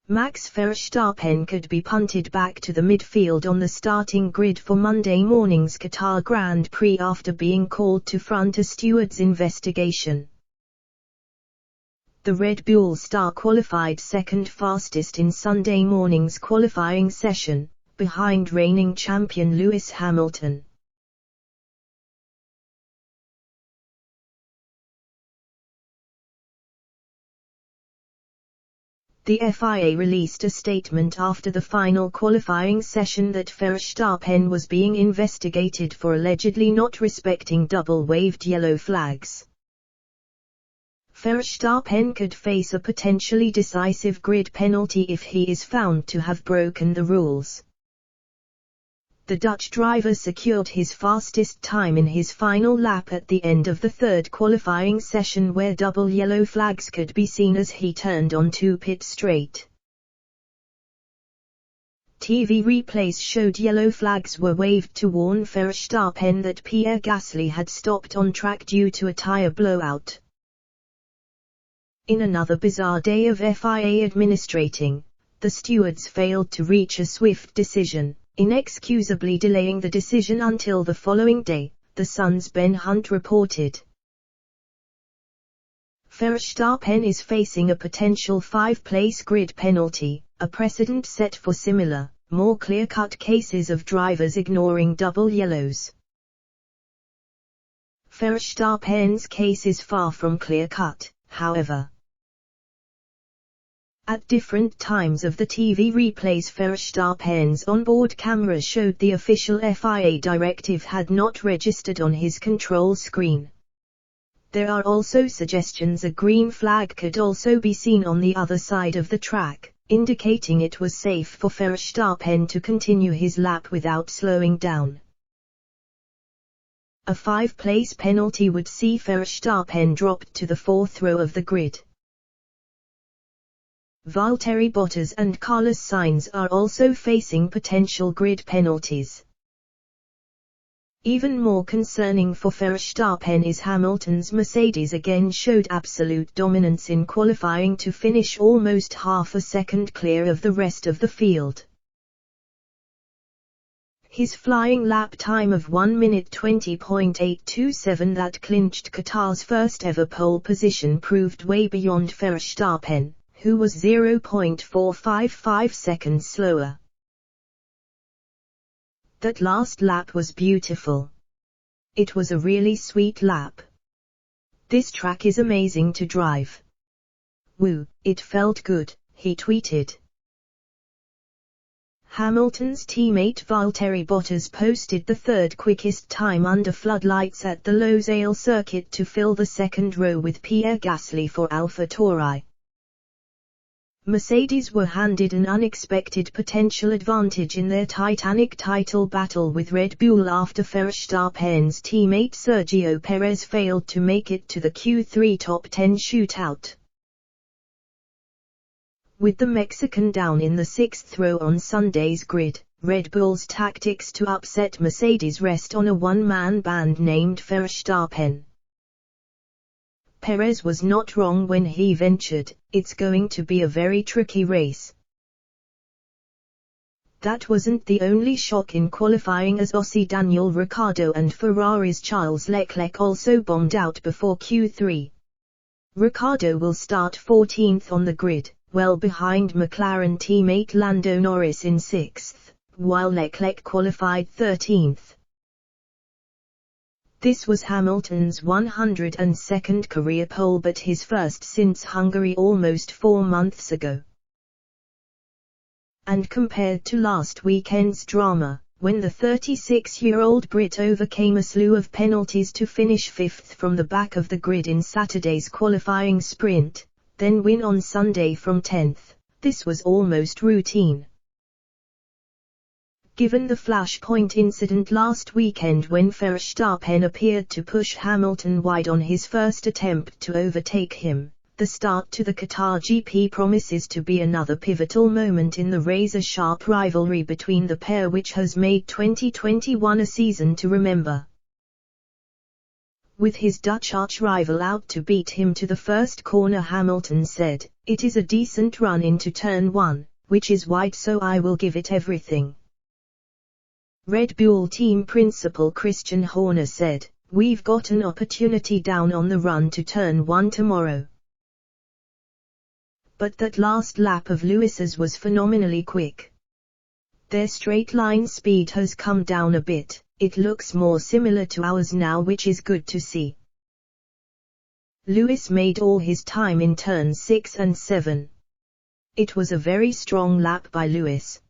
Max Verstappen could be punted back to the midfield on the starting grid for Monday morning's Qatar Grand Prix after being called to front a steward's investigation. The Red Bull star qualified second fastest in Sunday morning's qualifying session, behind reigning champion Lewis Hamilton. The FIA released a statement after the final qualifying session that Verstappen was being investigated for allegedly not respecting double-waved yellow flags. Verstappen could face a potentially decisive grid penalty if he is found to have broken the rules. The Dutch driver secured his fastest time in his final lap at the end of the third qualifying session, where double yellow flags could be seen as he turned onto pit straight. TV replays showed yellow flags were waved to warn Verstappen that Pierre Gasly had stopped on track due to a tyre blowout. In another bizarre day of FIA administrating, the stewards failed to reach a swift decision, inexcusably delaying the decision until the following day, The Sun's Ben Hunt reported. Verstappen is facing a potential 5-place grid penalty, a precedent set for similar, more clear-cut cases of drivers ignoring double yellows. Verstappen's case is far from clear-cut, however. At different times of the TV replays, Verstappen's onboard camera showed the official FIA directive had not registered on his control screen. There are also suggestions a green flag could also be seen on the other side of the track, indicating it was safe for Verstappen to continue his lap without slowing down. A 5-place penalty would see Verstappen dropped to the 4th row of the grid. Valtteri Bottas and Carlos Sainz are also facing potential grid penalties. Even more concerning for Verstappen is Hamilton's Mercedes again showed absolute dominance in qualifying to finish almost half a second clear of the rest of the field. His flying lap time of 1 minute 20.827 that clinched Qatar's first ever pole position proved way beyond Verstappen, who was 0.455 seconds slower. That last lap was beautiful. It was a really sweet lap. This track is amazing to drive. Woo, it felt good, he tweeted. Hamilton's teammate Valtteri Bottas posted the third quickest time under floodlights at the Losail circuit to fill the second row with Pierre Gasly for AlphaTauri. Mercedes were handed an unexpected potential advantage in their Titanic title battle with Red Bull after Verstappen's teammate Sergio Perez failed to make it to the Q3 top 10 shootout. With the Mexican down in the 6th row on Sunday's grid, Red Bull's tactics to upset Mercedes rest on a one-man band named Verstappen. Perez was not wrong when he ventured, "It's going to be a very tricky race." That wasn't the only shock in qualifying, as Aussie Daniel Ricciardo and Ferrari's Charles Leclerc also bombed out before Q3. Ricciardo will start 14th on the grid, well behind McLaren teammate Lando Norris in 6th, while Leclerc qualified 13th. This was Hamilton's 102nd career pole, but his first since Hungary almost 4 months ago. And compared to last weekend's drama, when the 36-year-old Brit overcame a slew of penalties to finish 5th from the back of the grid in Saturday's qualifying sprint, then win on Sunday from 10th, this was almost routine. Given the flashpoint incident last weekend when Verstappen appeared to push Hamilton wide on his first attempt to overtake him, the start to the Qatar GP promises to be another pivotal moment in the razor-sharp rivalry between the pair, which has made 2021 a season to remember. With his Dutch arch-rival out to beat him to the first corner, Hamilton said, "It is a decent run into turn 1, which is wide, so I will give it everything." Red Bull team principal Christian Horner said, "We've got an opportunity down on the run to turn 1 tomorrow." But that last lap of Lewis's was phenomenally quick. Their straight line speed has come down a bit, it looks more similar to ours now, which is good to see. Lewis made all his time in turns 6 and 7. It was a very strong lap by Lewis,